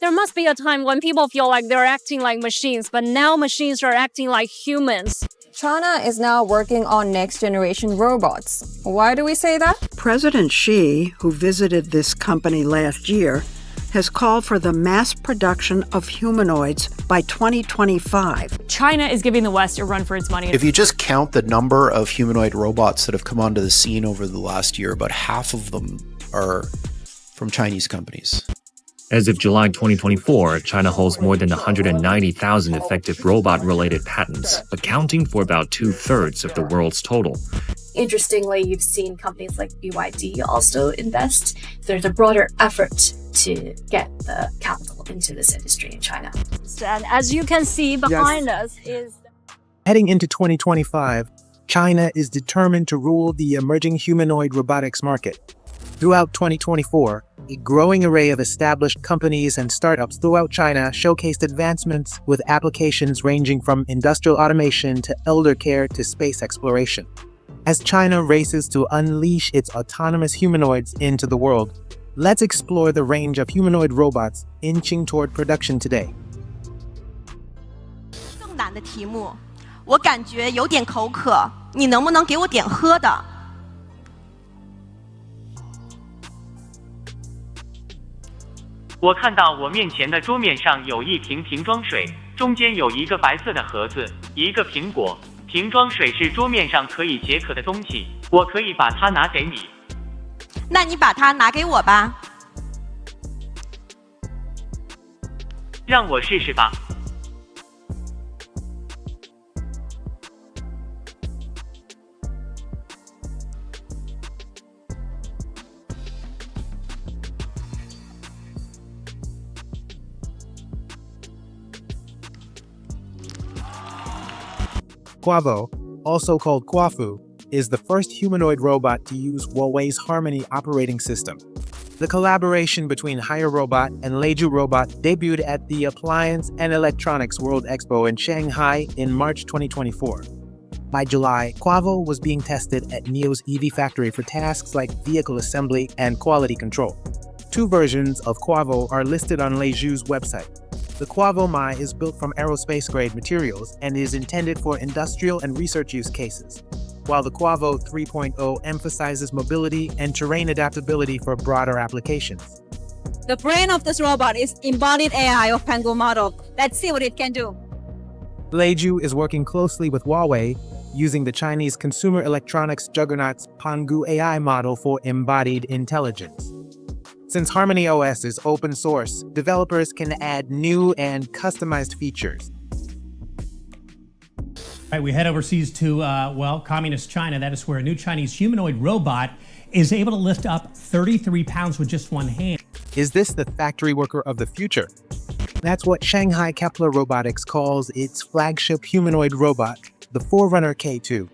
There must be a time when people feel like they're acting like machines, but now machines are acting like humans. China is now working on next-generation robots. Why do we say that? President Xi, who visited this company last year, has called for the mass production of humanoids by 2025. China is giving the West a run for its money. If you just count the number of humanoid robots that have come onto the scene over the last year, about half of them are from Chinese companies. As of July 2024, China holds more than 190,000 effective robot-related patents, accounting for about 2/3 of the world's total. Interestingly, you've seen companies like BYD also invest. There's a broader effort to get the capital into this industry in China. And as you can see behind us is... Heading into 2025, China is determined to rule the emerging humanoid robotics market. Throughout 2024, a growing array of established companies and startups throughout China showcased advancements with applications ranging from industrial automation to elder care to space exploration. As China races to unleash its autonomous humanoids into the world, let's explore the range of humanoid robots inching toward production today. 更难的题目，我感觉有点口渴，你能不能给我点喝的？ 我看到我面前的桌面上有一瓶瓶装水，中间有一个白色的盒子，一个苹果。瓶装水是桌面上可以解渴的东西，我可以把它拿给你。那你把它拿给我吧。让我试试吧。 Kuavo, also called Kuafo, is the first humanoid robot to use Huawei's Harmony operating system. The collaboration between Haier Robot and Leju Robot debuted at the Appliance and Electronics World Expo in Shanghai in March 2024. By July, Kuavo was being tested at NIO's EV factory for tasks like vehicle assembly and quality control. 2 versions of Kuavo are listed on Leju's website. The Kuavo Mai is built from aerospace-grade materials and is intended for industrial and research use cases, while the Kuavo 3.0 emphasizes mobility and terrain adaptability for broader applications. The brain of this robot is embodied AI of Pangu model. Let's see what it can do. Leju is working closely with Huawei, using the Chinese consumer electronics juggernaut's Pangu AI model for embodied intelligence. Since HarmonyOS is open source, developers can add new and customized features. All right, we head overseas to, communist China. That is where a new Chinese humanoid robot is able to lift up 33 pounds with just one hand. Is this the factory worker of the future? That's what Shanghai Kepler Robotics calls its flagship humanoid robot, the Forerunner K2.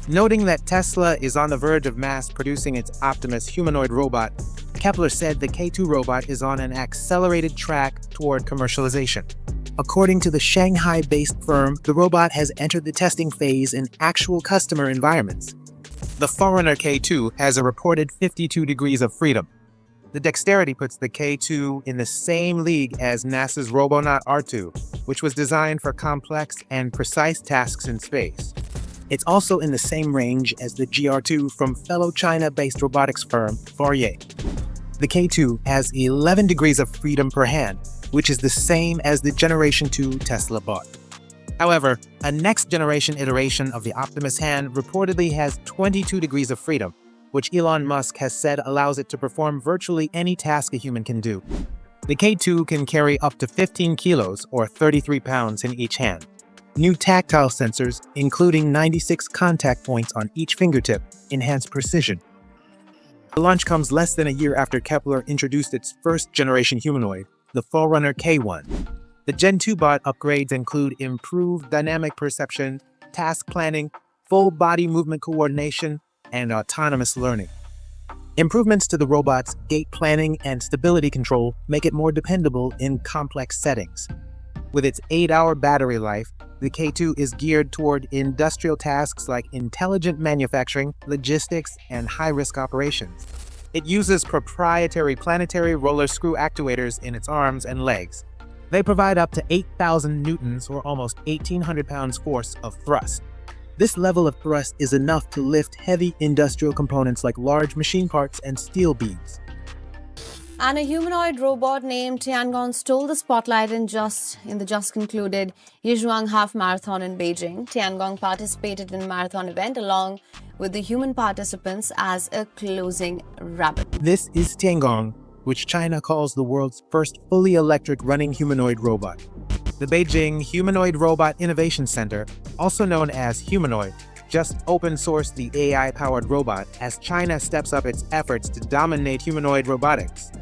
Noting that Tesla is on the verge of mass producing its Optimus humanoid robot, Kepler said the K2 robot is on an accelerated track toward commercialization. According to the Shanghai-based firm, the robot has entered the testing phase in actual customer environments. The Forerunner K2 has a reported 52 degrees of freedom. The dexterity puts the K2 in the same league as NASA's Robonaut R2, which was designed for complex and precise tasks in space. It's also in the same range as the GR2 from fellow China-based robotics firm Fourier. The K2 has 11 degrees of freedom per hand, which is the same as the Generation 2 Tesla bot. However, a next-generation iteration of the Optimus hand reportedly has 22 degrees of freedom, which Elon Musk has said allows it to perform virtually any task a human can do. The K2 can carry up to 15 kilos or 33 pounds in each hand. New tactile sensors, including 96 contact points on each fingertip, enhance precision. The launch comes less than a year after Kepler introduced its first-generation humanoid, the Forerunner K1. The Gen 2 bot upgrades include improved dynamic perception, task planning, full body movement coordination, and autonomous learning. Improvements to the robot's gait planning and stability control make it more dependable in complex settings. With its 8-hour battery life, the K2 is geared toward industrial tasks like intelligent manufacturing, logistics, and high-risk operations. It uses proprietary planetary roller screw actuators in its arms and legs. They provide up to 8,000 newtons or almost 1,800 pounds force of thrust. This level of thrust is enough to lift heavy industrial components like large machine parts and steel beams. And a humanoid robot named Tiangong stole the spotlight in the just concluded Yizhuang Half Marathon in Beijing. Tiangong participated in the marathon event along with the human participants as a closing rabbit. This is Tiangong, which China calls the world's first fully electric running humanoid robot. The Beijing Humanoid Robot Innovation Center, also known as Humanoid, just open-sourced the AI-powered robot as China steps up its efforts to dominate humanoid robotics.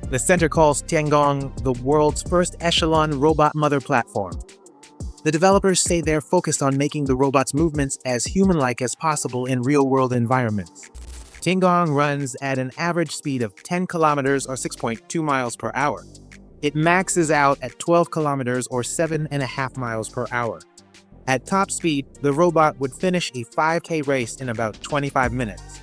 The center calls Tiangong the world's first echelon robot mother platform. The developers say they're focused on making the robot's movements as human-like as possible in real-world environments. Tiangong runs at an average speed of 10 kilometers or 6.2 miles per hour. It maxes out at 12 kilometers or 7.5 miles per hour. At top speed, the robot would finish a 5K race in about 25 minutes.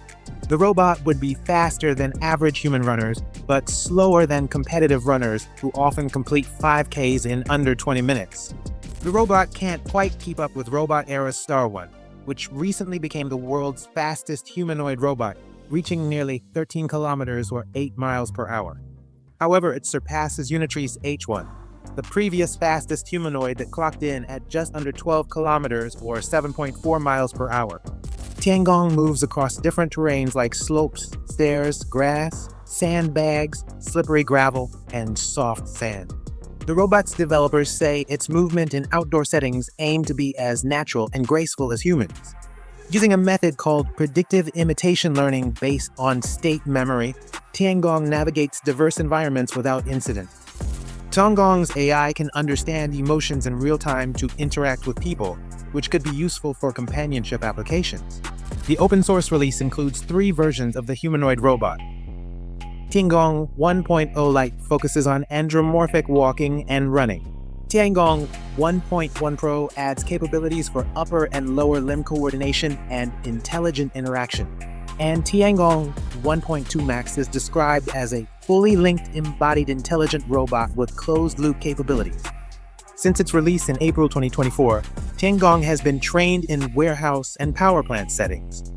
The robot would be faster than average human runners, but slower than competitive runners who often complete 5Ks in under 20 minutes. The robot can't quite keep up with Robot Era Star1, which recently became the world's fastest humanoid robot, reaching nearly 13 kilometers or 8 miles per hour. However, it surpasses Unitree's H1, the previous fastest humanoid that clocked in at just under 12 kilometers or 7.4 miles per hour. Tiangong moves across different terrains like slopes, stairs, grass, sandbags, slippery gravel, and soft sand. The robot's developers say its movement in outdoor settings aim to be as natural and graceful as humans. Using a method called predictive imitation learning based on state memory, Tiangong navigates diverse environments without incident. Tiangong's AI can understand emotions in real time to interact with people, which could be useful for companionship applications. The open-source release includes 3 versions of the humanoid robot. Tiangong 1.0 Lite focuses on andramorphic walking and running. Tiangong 1.1 Pro adds capabilities for upper and lower limb coordination and intelligent interaction. And Tiangong 1.2 Max is described as a fully linked embodied intelligent robot with closed-loop capabilities. Since its release in April 2024, Tiangong has been trained in warehouse and power plant settings.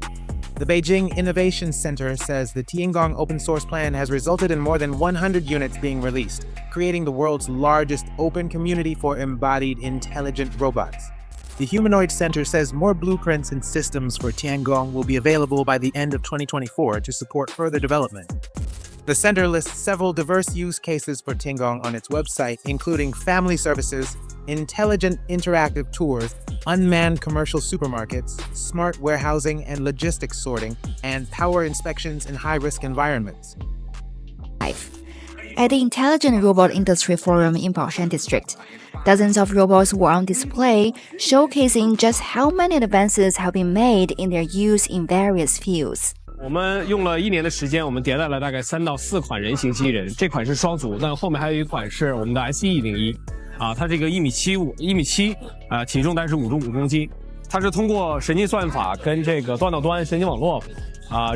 The Beijing Innovation Center says the Tiangong open-source plan has resulted in more than 100 units being released, creating the world's largest open community for embodied intelligent robots. The Humanoid Center says more blueprints and systems for Tiangong will be available by the end of 2024 to support further development. The center lists several diverse use cases for Tiangong on its website, including family services, intelligent interactive tours, unmanned commercial supermarkets, smart warehousing and logistics sorting, and power inspections in high-risk environments. At the Intelligent Robot Industry Forum in Baoshan District, dozens of robots were on display, showcasing just how many advances have been made in their use in various fields. 我们用了1年的时间，我们迭代了大概3到4款人形机器人，这款是双足，但后面还有一款是我们的 SE01，它这个1.7米，体重大概是55公斤。它是通过神经算法跟这个端到端神经网络，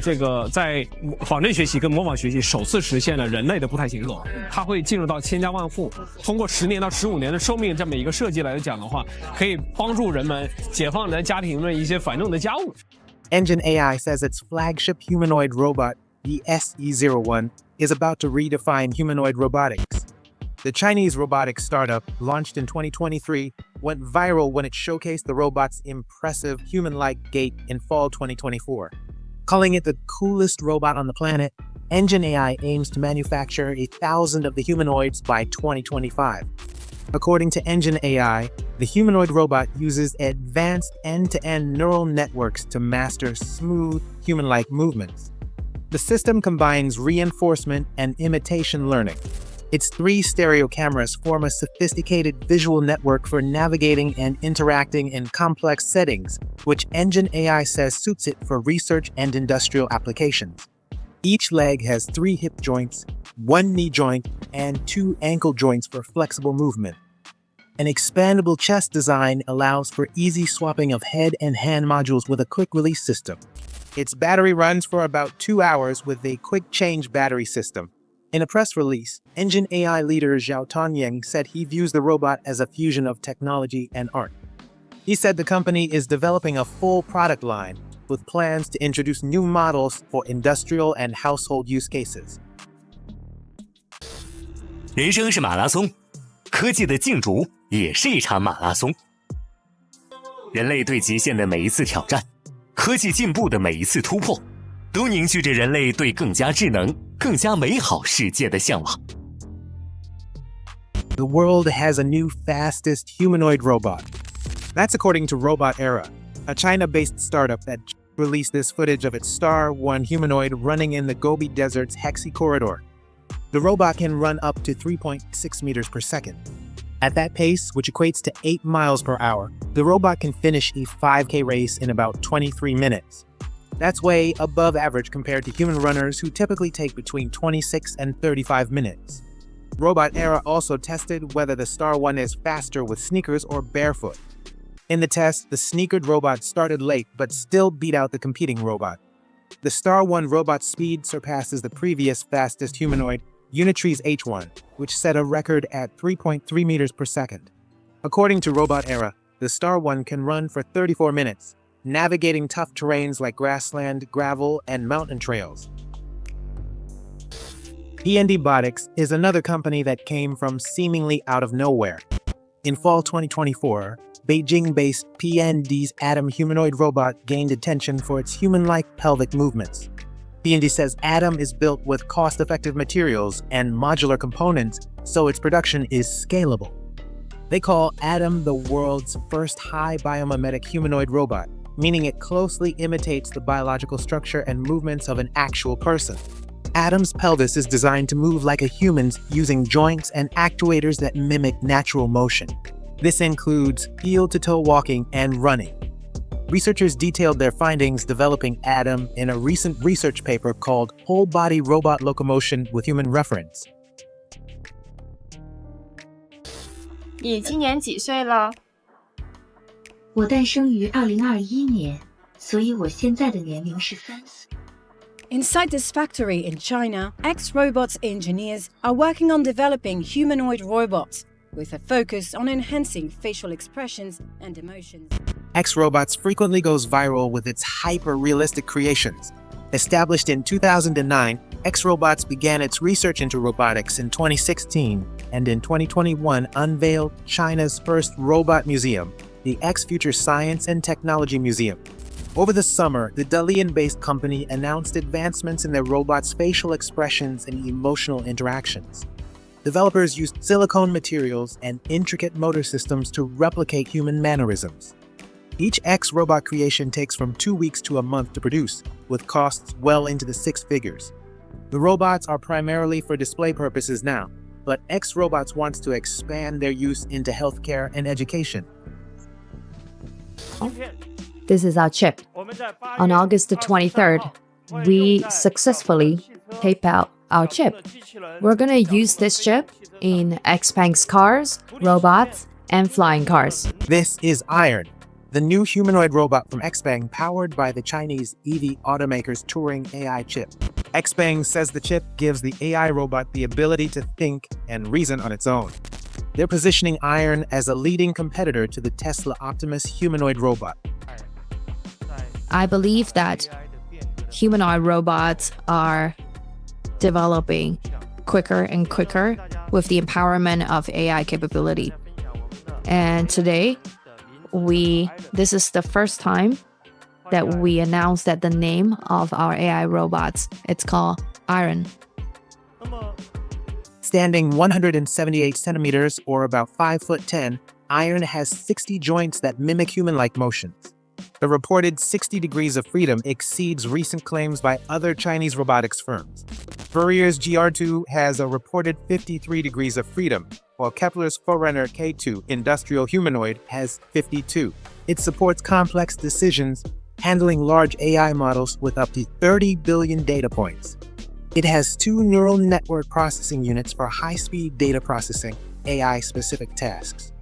这个在仿真学习跟模仿学习首次实现了人类的步态行走。它会进入到千家万户，通过10年到15年的寿命这么一个设计来讲的话，可以帮助人们解放人家庭们一些繁重的家务。 ENGINEAI says its flagship humanoid robot, the SE01, is about to redefine humanoid robotics. The Chinese robotics startup, launched in 2023, went viral when it showcased the robot's impressive human-like gait in fall 2024. Calling it the coolest robot on the planet, ENGINEAI aims to manufacture 1,000 of the humanoids by 2025. According to ENGINEAI, the humanoid robot uses advanced end-to-end neural networks to master smooth, human-like movements. The system combines reinforcement and imitation learning. Its 3 stereo cameras form a sophisticated visual network for navigating and interacting in complex settings, which ENGINEAI says suits it for research and industrial applications. Each leg has 3 hip joints, 1 knee joint, and 2 ankle joints for flexible movement. An expandable chest design allows for easy swapping of head and hand modules with a quick release system. Its battery runs for about 2 hours with a quick-change battery system. In a press release, ENGINEAI leader Tiangong said he views the robot as a fusion of technology and art. He said the company is developing a full product line with plans to introduce new models for industrial and household use cases. 人生是马拉松，科技的竞逐也是一场马拉松。人类对极限的每一次挑战，科技进步的每一次突破，都凝聚着人类对更加智能、更加美好世界的向往。The world has a new fastest humanoid robot. That's according to Robot Era, a China-based startup that released this footage of its Star1 humanoid running in the Gobi Desert's Hexi corridor. The robot can run up to 3.6 meters per second. At that pace, which equates to 8 miles per hour, the robot can finish a 5K race in about 23 minutes. That's way above average compared to human runners who typically take between 26 and 35 minutes. Robot Era also tested whether the Star1 is faster with sneakers or barefoot. In the test, the sneakered robot started late but still beat out the competing robot. The Star1 robot's speed surpasses the previous fastest humanoid, Unitree's H1, which set a record at 3.3 meters per second. According to Robot Era, the Star1 can run for 34 minutes, navigating tough terrains like grassland, gravel, and mountain trails. PNDbotics is another company that came from seemingly out of nowhere. In fall 2024, Beijing-based PND's Atom humanoid robot gained attention for its human-like pelvic movements. PND says Atom is built with cost-effective materials and modular components, so its production is scalable. They call Atom the world's first high biomimetic humanoid robot, meaning it closely imitates the biological structure and movements of an actual person. Atom's pelvis is designed to move like a human's using joints and actuators that mimic natural motion. This includes heel-to-toe walking and running. Researchers detailed their findings developing Atom in a recent research paper called Whole-Body Robot Locomotion with Human Reference. 你今年几岁了？我诞生于2021年，所以我现在的年龄是30。Inside this factory in China, Xrobot's engineers are working on developing humanoid robots with a focus on enhancing facial expressions and emotions. Xrobots frequently goes viral with its hyper-realistic creations. Established in 2009, Xrobots began its research into robotics in 2016 and in 2021 unveiled China's first robot museum, the X Future Science and Technology Museum. Over the summer, the Dalian-based company announced advancements in their robots' facial expressions and emotional interactions. Developers used silicone materials and intricate motor systems to replicate human mannerisms. Each X robot creation takes from 2 weeks to a month to produce, with costs well into the 6 figures. The robots are primarily for display purposes now, but X Robots wants to expand their use into healthcare and education. This is our chip. On August the 23rd, we successfully tape out our chip. We're gonna use this chip in Xpeng's cars, robots, and flying cars. This is Iron, the new humanoid robot from Xpeng powered by the Chinese EV automaker's Turing AI chip. Xpeng says the chip gives the AI robot the ability to think and reason on its own. They're positioning Iron as a leading competitor to the Tesla Optimus humanoid robot. I believe that humanoid robots are developing quicker and quicker with the empowerment of AI capability. And today, this is the first time that we announced that the name of our AI robots, it's called Iron. Standing 178 centimeters or about 5'10", Iron has 60 joints that mimic human-like motions. The reported 60 degrees of freedom exceeds recent claims by other Chinese robotics firms. Fourier's GR2 has a reported 53 degrees of freedom, while Kepler's Forerunner K2 industrial humanoid has 52. It supports complex decisions, handling large AI models with up to 30 billion data points. It has 2 neural network processing units for high-speed data processing, AI-specific tasks.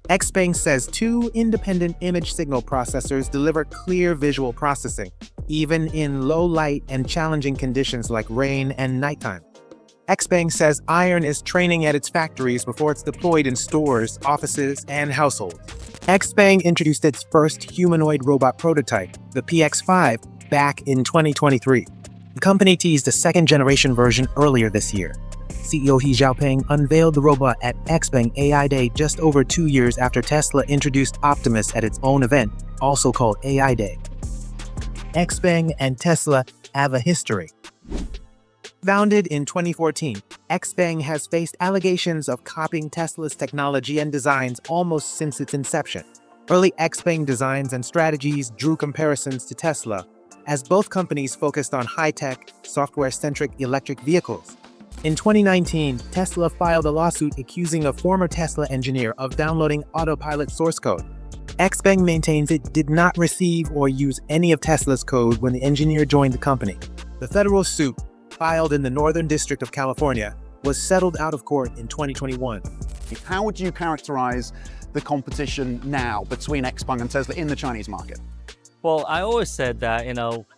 Xpeng says 2 independent image signal processors deliver clear visual processing, even in low light and challenging conditions like rain and nighttime. Xpeng says iron is training at its factories before it's deployed in stores, offices, and households. Xpeng introduced its first humanoid robot prototype, the PX5, back in 2023. The company teased a second-generation version earlier this year. CEO He Xiaopeng unveiled the robot at Xpeng AI Day just over 2 years after Tesla introduced Optimus at its own event, also called AI Day. Xpeng and Tesla have a history. Founded in 2014, Xpeng has faced allegations of copying Tesla's technology and designs almost since its inception. Early Xpeng designs and strategies drew comparisons to Tesla, as both companies focused on high-tech, software-centric electric vehicles. In 2019, Tesla filed a lawsuit accusing a former Tesla engineer of downloading autopilot source code. Xpeng maintains it did not receive or use any of Tesla's code when the engineer joined the company. The federal suit, filed in the Northern District of California, was settled out of court in 2021. How would you characterize the competition now between Xpeng and Tesla in the Chinese market? Well, I always said that,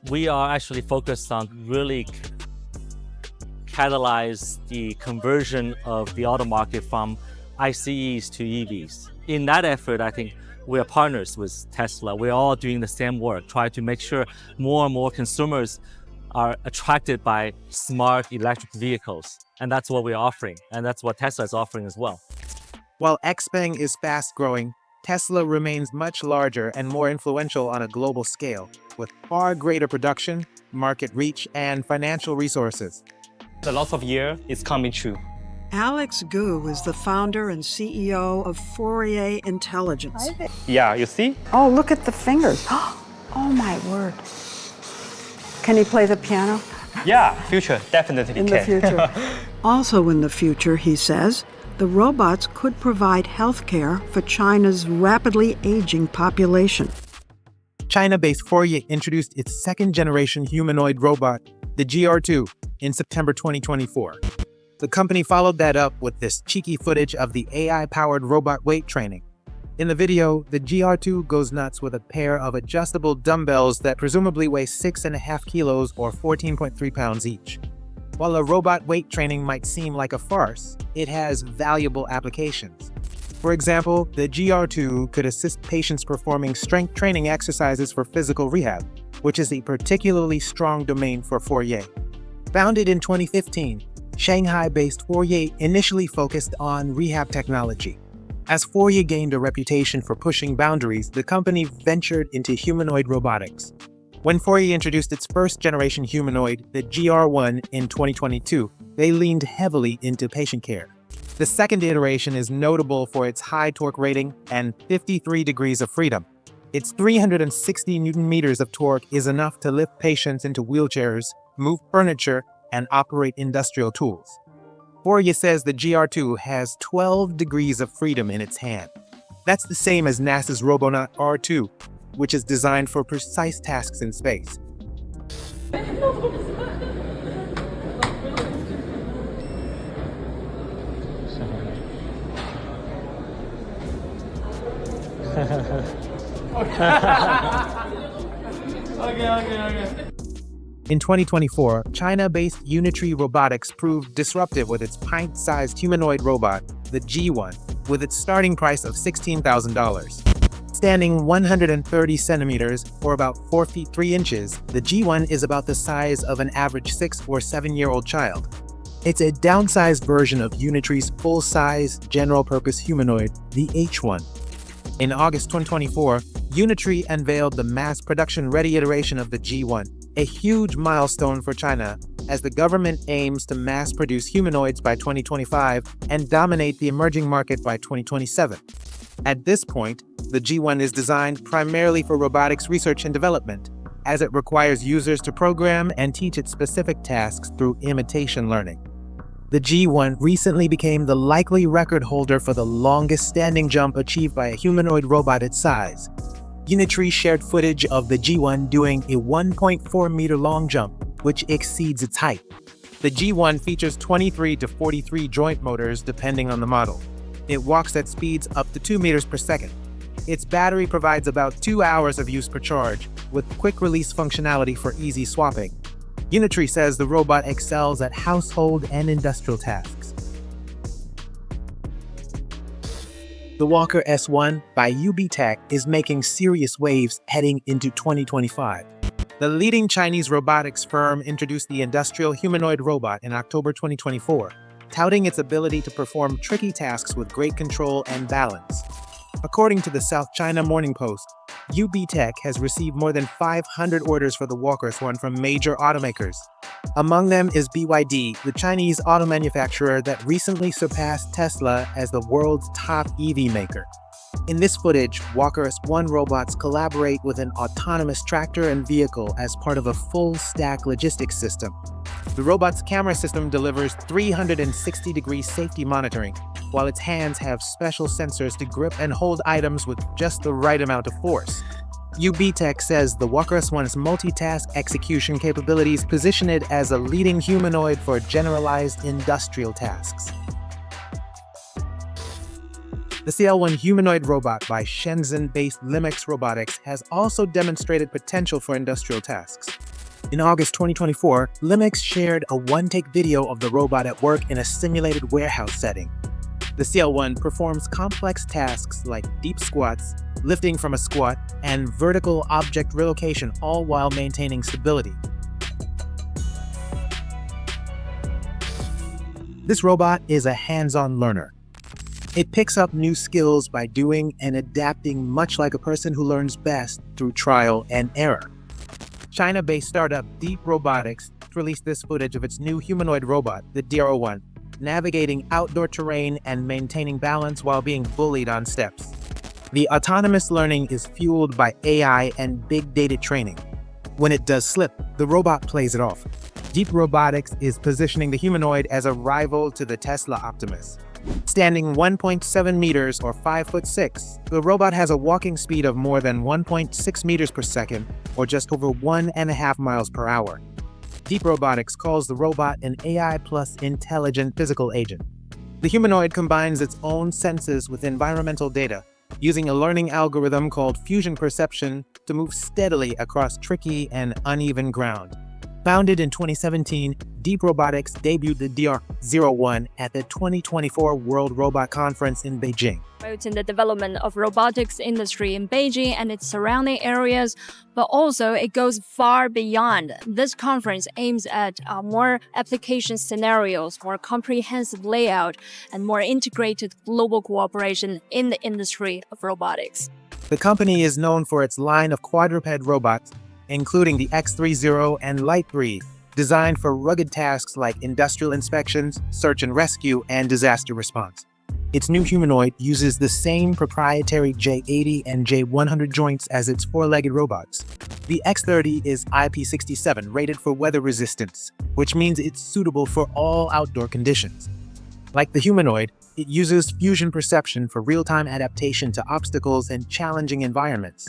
we are actually focused on really catalyze the conversion of the auto market from ICEs to EVs. In that effort, I think we are partners with Tesla. We're all doing the same work, trying to make sure more and more consumers are attracted by smart electric vehicles. And that's what we're offering. And that's what Tesla is offering as well. While Xpeng is fast-growing, Tesla remains much larger and more influential on a global scale, with far greater production, market reach, and financial resources. The loss of year is coming true. Alex Gu is the founder and CEO of Fourier Intelligence. Yeah, you see? Oh, look at the fingers. Oh my word. Can he play the piano? Yeah, future, definitely In the future. Also in the future, he says, the robots could provide healthcare for China's rapidly aging population. China-based Fourier introduced its second-generation humanoid robot, the GR2, in September 2024. The company followed that up with this cheeky footage of the AI-powered robot weight training. In the video, the GR2 goes nuts with a pair of adjustable dumbbells that presumably weigh 6.5 kilos or 14.3 pounds each. While a robot weight training might seem like a farce, it has valuable applications. For example, the GR2 could assist patients performing strength training exercises for physical rehab, which is a particularly strong domain for Fourier. Founded in 2015, Shanghai-based Fourier initially focused on rehab technology. As Fourier gained a reputation for pushing boundaries, the company ventured into humanoid robotics. When Fourier introduced its first-generation humanoid, the GR1, in 2022, they leaned heavily into patient care. The second iteration is notable for its high torque rating and 53 degrees of freedom. Its 360 Newton-meters of torque is enough to lift patients into wheelchairs, move furniture, and operate industrial tools. Fourier says the GR2 has 12 degrees of freedom in its hand. That's the same as NASA's Robonaut R2, which is designed for precise tasks in space. Okay. In 2024, China-based Unitree Robotics proved disruptive with its pint-sized humanoid robot, the G1, with its starting price of $16,000. Standing 130 centimeters, or about 4 feet 3 inches, the G1 is about the size of an average 6 or 7-year-old child. It's a downsized version of Unitree's full-size, general-purpose humanoid, the H1. In August 2024, Unitree unveiled the mass production-ready iteration of the G1, a huge milestone for China as the government aims to mass-produce humanoids by 2025 and dominate the emerging market by 2027. At this point, the G1 is designed primarily for robotics research and development, as it requires users to program and teach it specific tasks through imitation learning. The G1 recently became the likely record holder for the longest standing jump achieved by a humanoid robot its size. Unitree shared footage of the G1 doing a 1.4-meter long jump, which exceeds its height. The G1 features 23 to 43 joint motors depending on the model. It walks at speeds up to 2 meters per second. Its battery provides about 2 hours of use per charge, with quick-release functionality for easy swapping. Unitree says the robot excels at household and industrial tasks. The Walker S1 by UBTECH is making serious waves heading into 2025. The leading Chinese robotics firm introduced the industrial humanoid robot in October 2024, touting its ability to perform tricky tasks with great control and balance. According to the South China Morning Post, UBTECH has received more than 500 orders for the Walker S1 from major automakers. Among them is BYD, the Chinese auto manufacturer that recently surpassed Tesla as the world's top EV maker. In this footage, Walker S1 robots collaborate with an autonomous tractor and vehicle as part of a full-stack logistics system. The robot's camera system delivers 360-degree safety monitoring, while its hands have special sensors to grip and hold items with just the right amount of force. UBTECH says the Walker S1's multitask execution capabilities position it as a leading humanoid for generalized industrial tasks. The CL1 humanoid robot by Shenzhen-based LimX Robotics has also demonstrated potential for industrial tasks. In August 2024, LimX shared a one-take video of the robot at work in a simulated warehouse setting. The CL1 performs complex tasks like deep squats, lifting from a squat, and vertical object relocation, all while maintaining stability. This robot is a hands-on learner. It picks up new skills by doing and adapting, much like a person who learns best through trial and error. China-based startup Deep Robotics released this footage of its new humanoid robot, the DRO1, navigating outdoor terrain and maintaining balance while being bullied on steps. The autonomous learning is fueled by AI and big data training. When it does slip, the robot plays it off. Deep Robotics is positioning the humanoid as a rival to the Tesla Optimus. Standing 1.7 meters or 5'6", the robot has a walking speed of more than 1.6 meters per second, or just over 1.5 miles per hour. Deep Robotics calls the robot an AI plus intelligent physical agent. The humanoid combines its own senses with environmental data, using a learning algorithm called fusion perception to move steadily across tricky and uneven ground. Founded in 2017, Deep Robotics debuted the DR01 at the 2024 World Robot Conference in Beijing. Promoting the development of robotics industry in Beijing and its surrounding areas, but also it goes far beyond. This conference aims at more application scenarios, more comprehensive layout, and more integrated global cooperation in the industry of robotics. The company is known for its line of quadruped robots, including the X30 and Light 3, designed for rugged tasks like industrial inspections, search and rescue, and disaster response. Its new humanoid uses the same proprietary J80 and J100 joints as its four-legged robots. The X30 is IP67 rated for weather resistance, which means it's suitable for all outdoor conditions. Like the humanoid, it uses fusion perception for real-time adaptation to obstacles and challenging environments.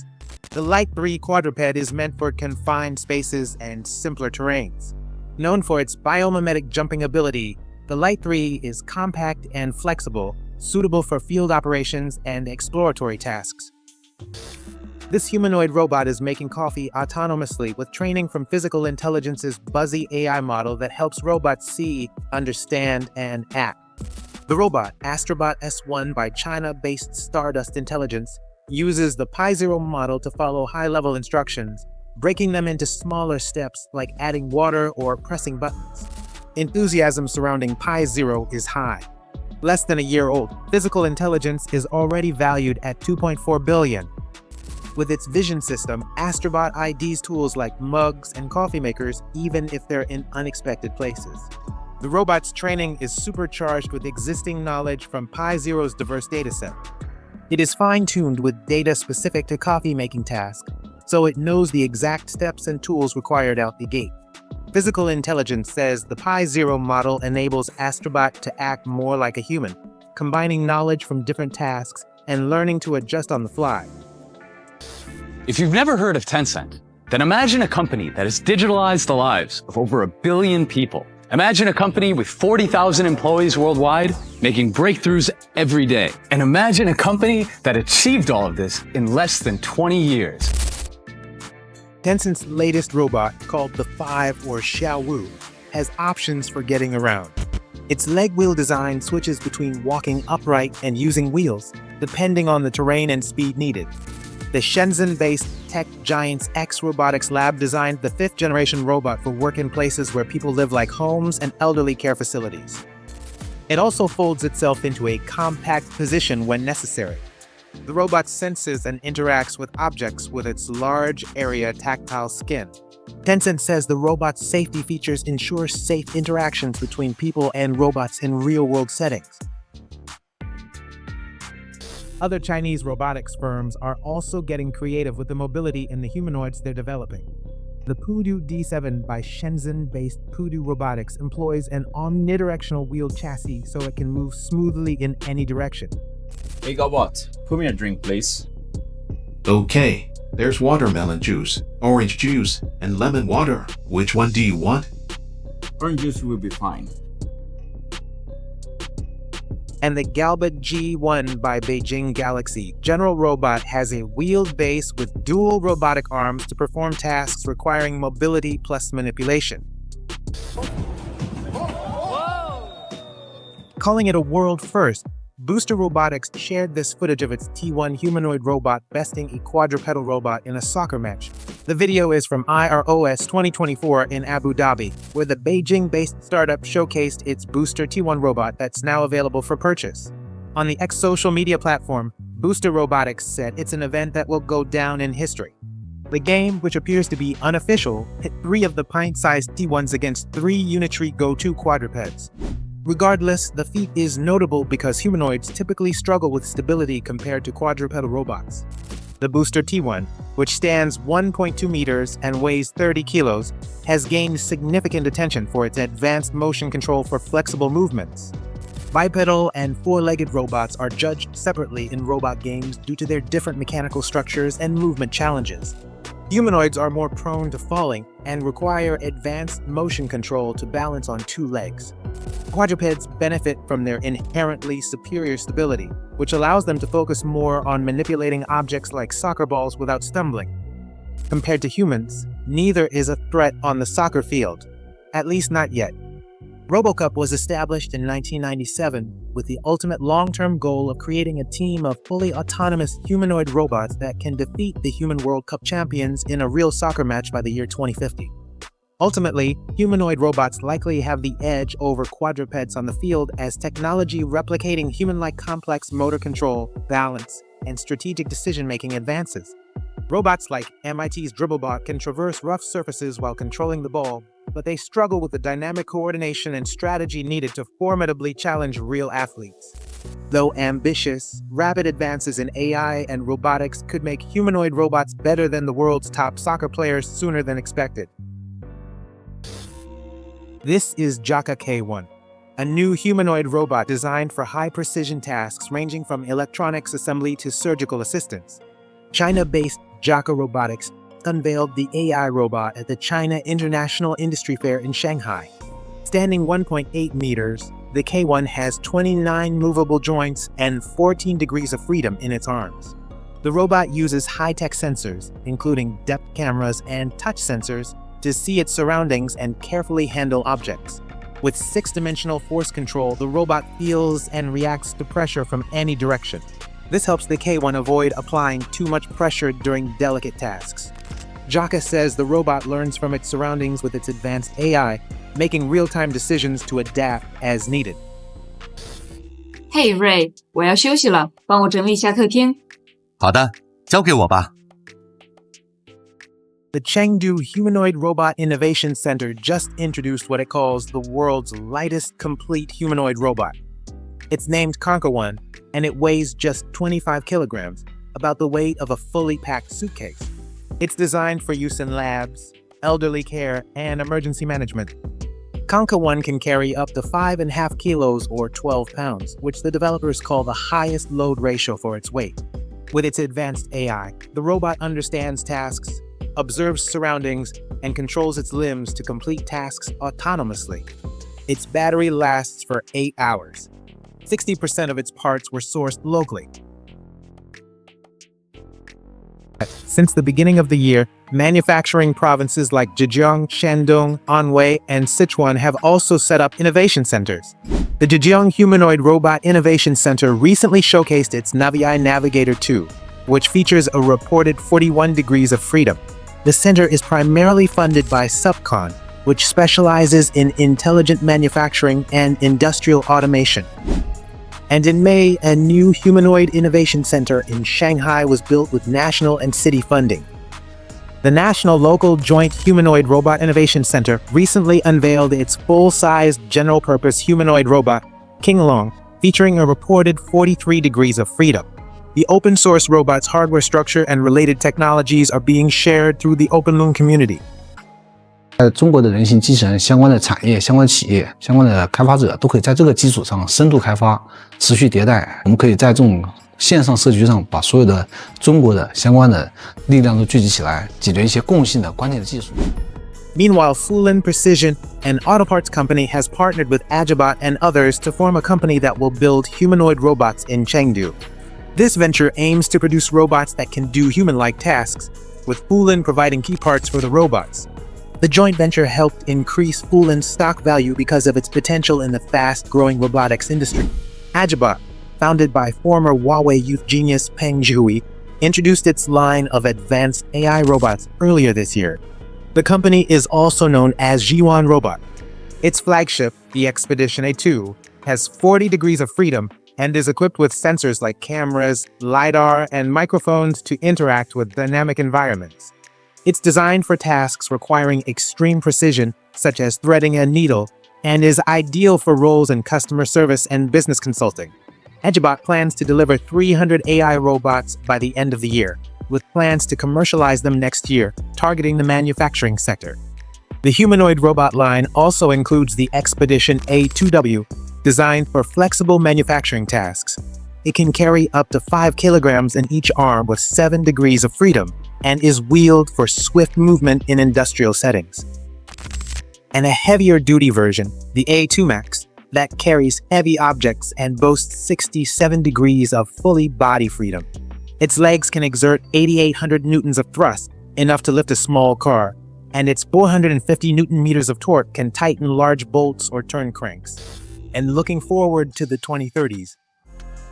The Light 3 quadruped is meant for confined spaces and simpler terrains. Known for its biomimetic jumping ability, the Light 3 is compact and flexible, suitable for field operations and exploratory tasks. This humanoid robot is making coffee autonomously with training from Physical Intelligence's Buzzy AI model that helps robots see, understand, and act. The robot, Astribot S1 by China-based Stardust Intelligence, uses the Pi0 model to follow high-level instructions, breaking them into smaller steps like adding water or pressing buttons. Enthusiasm surrounding Pi0 is high. Less than a year old, Physical Intelligence is already valued at $2.4 billion. With its vision system, Astribot IDs tools like mugs and coffee makers even if they're in unexpected places. The robot's training is supercharged with existing knowledge from Pi0's diverse dataset. It is fine-tuned with data specific to coffee-making tasks, so it knows the exact steps and tools required out the gate. Physical Intelligence says the Pi0 model enables Astribot to act more like a human, combining knowledge from different tasks and learning to adjust on the fly. If you've never heard of Tencent, then imagine a company that has digitalized the lives of over 1 billion people Imagine a company with 40,000 employees worldwide making breakthroughs every day. And imagine a company that achieved all of this in less than 20 years. Tencent's latest robot, called the 5 or Xiaowu, has options for getting around. Its leg wheel design switches between walking upright and using wheels, depending on the terrain and speed needed. The Shenzhen-based tech giant's X Robotics lab designed the 5th-generation robot for work in places where people live like homes and elderly care facilities. It also folds itself into a compact position when necessary. The robot senses and interacts with objects with its large area tactile skin. Tencent says the robot's safety features ensure safe interactions between people and robots in real-world settings. Other Chinese robotics firms are also getting creative with the mobility in the humanoids they're developing. The Pudu D7 by Shenzhen-based Pudu Robotics employs an omnidirectional wheeled chassis so it can move smoothly in any direction. Hey Galbot, put me a drink, please. Okay, there's watermelon juice, orange juice, and lemon water. Which one do you want? Orange juice will be fine. And the Galbot G1 by Beijing Galaxy General Robot has a wheeled base with dual robotic arms to perform tasks requiring mobility plus manipulation. Calling it a world first, Booster Robotics shared this footage of its T1 humanoid robot besting a quadrupedal robot in a soccer match. The video is from IROS 2024 in Abu Dhabi, where the Beijing-based startup showcased its Booster T1 robot that's now available for purchase. On the X social media platform, Booster Robotics said it's an event that will go down in history. The game, which appears to be unofficial, pit 3 of the pint-sized T1s against 3 Unitree Go2 quadrupeds. Regardless, the feat is notable because humanoids typically struggle with stability compared to quadrupedal robots. The Booster T1, which stands 1.2 meters and weighs 30 kilos, has gained significant attention for its advanced motion control for flexible movements. Bipedal and four-legged robots are judged separately in robot games due to their different mechanical structures and movement challenges. Humanoids are more prone to falling and require advanced motion control to balance on 2 legs. Quadrupeds benefit from their inherently superior stability, which allows them to focus more on manipulating objects like soccer balls without stumbling. Compared to humans, neither is a threat on the soccer field, at least not yet. RoboCup was established in 1997 with the ultimate long-term goal of creating a team of fully autonomous humanoid robots that can defeat the Human World Cup champions in a real soccer match by the year 2050. Ultimately, humanoid robots likely have the edge over quadrupeds on the field as technology replicating human-like complex motor control, balance, and strategic decision-making advances. Robots like MIT's Dribblebot can traverse rough surfaces while controlling the ball, but they struggle with the dynamic coordination and strategy needed to formidably challenge real athletes. Though ambitious, rapid advances in AI and robotics could make humanoid robots better than the world's top soccer players sooner than expected. This is Jaka K1, a new humanoid robot designed for high-precision tasks ranging from electronics assembly to surgical assistance. China-based Jaka Robotics unveiled the AI robot at the China International Industry Fair in Shanghai. Standing 1.8 meters, the K1 has 29 movable joints and 14 degrees of freedom in its arms. The robot uses high-tech sensors, including depth cameras and touch sensors, to see its surroundings and carefully handle objects. With 6-dimensional force control, the robot feels and reacts to pressure from any direction. This helps the K1 avoid applying too much pressure during delicate tasks. Jaka says the robot learns from its surroundings with its advanced AI, making real-time decisions to adapt as needed. Hey Ray， 我要休息了，帮我整理一下客厅。好的，交给我吧。The Chengdu Humanoid Robot Innovation Center just introduced what it calls the world's lightest complete humanoid robot. It's named Conquer One, and it weighs just 25 kilograms, about the weight of a fully packed suitcase. It's designed for use in labs, elderly care, and emergency management. Conquer One can carry up to 5.5 kilos or 12 pounds, which the developers call the highest load ratio for its weight. With its advanced AI, the robot understands tasks, observes surroundings, and controls its limbs to complete tasks autonomously. Its battery lasts for 8 hours. 60% of its parts were sourced locally. Since the beginning of the year, manufacturing provinces like Zhejiang, Shandong, Anhui, and Sichuan have also set up innovation centers. The Zhejiang Humanoid Robot Innovation Center recently showcased its NAVAI Navigator 2, which features a reported 41 degrees of freedom. The center is primarily funded by Subcon, which specializes in intelligent manufacturing and industrial automation. And in May, a new humanoid innovation center in Shanghai was built with national and city funding. The National Local Joint Humanoid Robot Innovation Center recently unveiled its full-sized general-purpose humanoid robot, Qinglong, featuring a reported 43 degrees of freedom. The open-source robot's hardware structure and related technologies are being shared through the OpenLoon community. 中国的人形机器人相关的产业、相关企业、相关的开发者都可以在这个基础上深度开发、持续迭代。我们可以在这种线上社区上把所有的中国的相关的力量都聚集起来，解决一些共性的关键的技术。Meanwhile, Fulin Precision, an auto parts company, has partnered with Astribot and others to form a company that will build humanoid robots in Chengdu. This venture aims to produce robots that can do human-like tasks, with Fulin providing key parts for the robots. The joint venture helped increase Fulin's stock value because of its potential in the fast-growing robotics industry. Astribot, founded by former Huawei youth genius Peng Zhihui, introduced its line of advanced AI robots earlier this year. The company is also known as Zhiwan Robot. Its flagship, the Expedition A2, has 40 degrees of freedom and is equipped with sensors like cameras, LiDAR, and microphones to interact with dynamic environments. It's designed for tasks requiring extreme precision, such as threading a needle, and is ideal for roles in customer service and business consulting. Astribot plans to deliver 300 AI robots by the end of the year, with plans to commercialize them next year, targeting the manufacturing sector. The humanoid robot line also includes the Expedition A2W, designed for flexible manufacturing tasks. It can carry up to 5 kilograms in each arm with 7 degrees of freedom, and is wheeled for swift movement in industrial settings. And a heavier-duty version, the A2 Max, that carries heavy objects and boasts 67 degrees of fully body freedom. Its legs can exert 8,800 newtons of thrust, enough to lift a small car, and its 450 newton-meters of torque can tighten large bolts or turn cranks. And looking forward to the 2030s,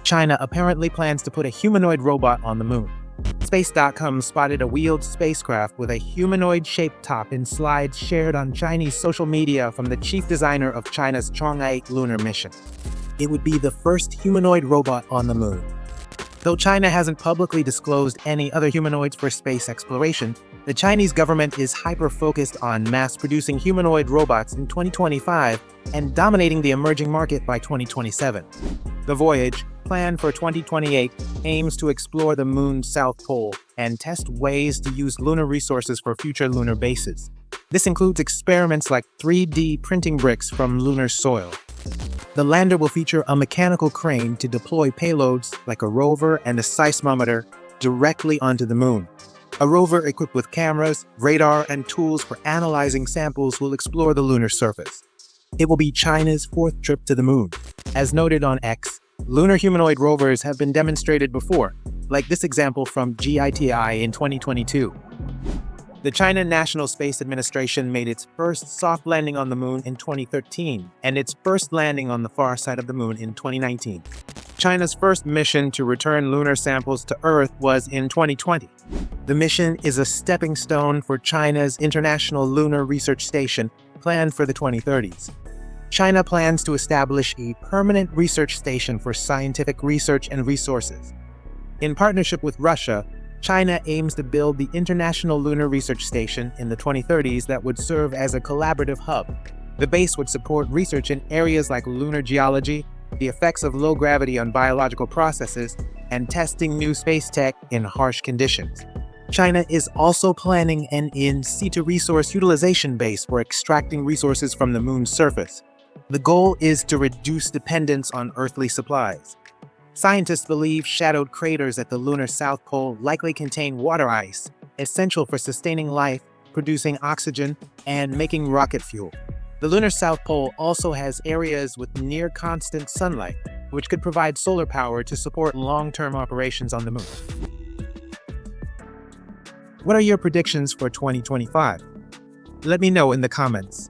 China apparently plans to put a humanoid robot on the moon. Space.com spotted a wheeled spacecraft with a humanoid-shaped top in slides shared on Chinese social media from the chief designer of China's Chang'e lunar mission. It would be the first humanoid robot on the moon. Though China hasn't publicly disclosed any other humanoids for space exploration, the Chinese government is hyper-focused on mass-producing humanoid robots in 2025 and dominating the emerging market by 2027. The voyage, planned for 2028, aims to explore the moon's south pole and test ways to use lunar resources for future lunar bases. This includes experiments like 3D printing bricks from lunar soil. The lander will feature a mechanical crane to deploy payloads like a rover and a seismometer directly onto the moon. A rover equipped with cameras, radar, and tools for analyzing samples will explore the lunar surface. It will be China's 4th trip to the moon. As noted on X, lunar humanoid rovers have been demonstrated before, like this example from GITI in 2022. The China National Space Administration made its first soft landing on the moon in 2013, and its first landing on the far side of the moon in 2019. China's first mission to return lunar samples to Earth was in 2020. The mission is a stepping stone for China's International Lunar Research Station, planned for the 2030s. China plans to establish a permanent research station for scientific research and resources. In partnership with Russia, China aims to build the International Lunar Research Station in the 2030s that would serve as a collaborative hub. The base would support research in areas like lunar geology, the effects of low gravity on biological processes, and testing new space tech in harsh conditions. China is also planning an in-situ resource utilization base for extracting resources from the moon's surface. The goal is to reduce dependence on earthly supplies. Scientists believe shadowed craters at the lunar south pole likely contain water ice, essential for sustaining life, producing oxygen, and making rocket fuel. The lunar south pole also has areas with near constant sunlight, which could provide solar power to support long-term operations on the moon. What are your predictions for 2025? Let me know in the comments.